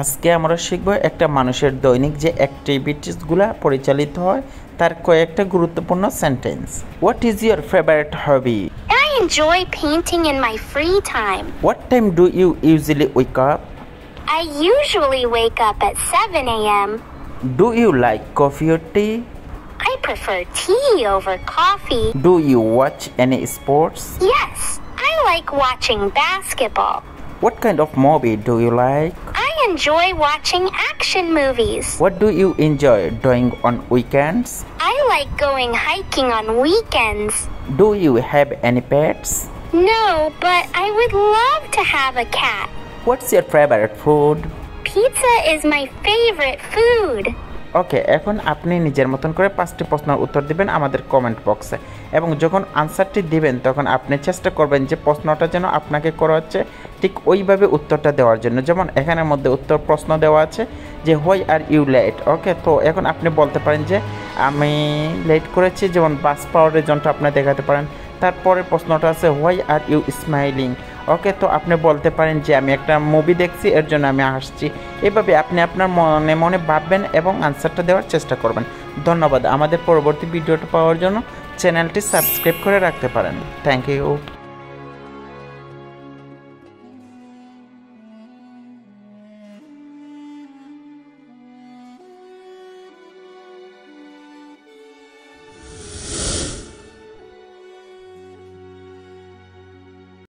আজকে আমরা শিখব একটা মানুষের দৈনিক যে অ্যাক্টিভিটিসগুলো পরিচালিত হয় তার কয়েকটা গুরুত্বপূর্ণ sentence. What is your favourite hobby? I enjoy painting in my free time. What time do you usually wake up? I usually wake up at 7 a.m. Do you like coffee or tea? I prefer tea over coffee. Do you watch any sports? Yes, I like watching basketball. What kind of movie do you like? I enjoy watching action movies. What do you enjoy doing on weekends? I like going hiking on weekends. Do you have any pets? No, but I would love to have a cat. What's your favorite food? Pizza is my favorite food. ওকে, এখন আপনি নিজের মতন করে 5টি প্রশ্নের উত্তর দিবেন আমাদের কমেন্ট বক্সে, এবং যখন আনসারটি দিবেন তখন আপনি চেষ্টা করবেন যে প্রশ্নটা যেন আপনাকে করা হচ্ছে ঠিক ওইভাবে উত্তরটা দেওয়ার জন্য। যেমন এখানের মধ্যে উত্তর প্রশ্ন দেওয়া আছে যে হোয়াই আর ইউ লেট। ওকে, তো এখন আপনি বলতে পারেন যে আমি লেট করেছি, যেমন বাস পাওয়ার রিজনটা আপনি দেখাতে পারেন। তারপরে প্রশ্নটা আছে হোয়াই আর ইউ স্মাইলিং। ওকে, তো আপনি বলতে পারেন যে আমি একটা মুভি দেখছি এর জন্য আমি হাসছি। এভাবে আপনি আপনার মনে মনে ভাববেন এবং আনসারটা দেওয়ার চেষ্টা করবেন। ধন্যবাদ। আমাদের পরবর্তী ভিডিওটা পাওয়ার জন্য চ্যানেলটি সাবস্ক্রাইব করে রাখতে পারেন। Thank you.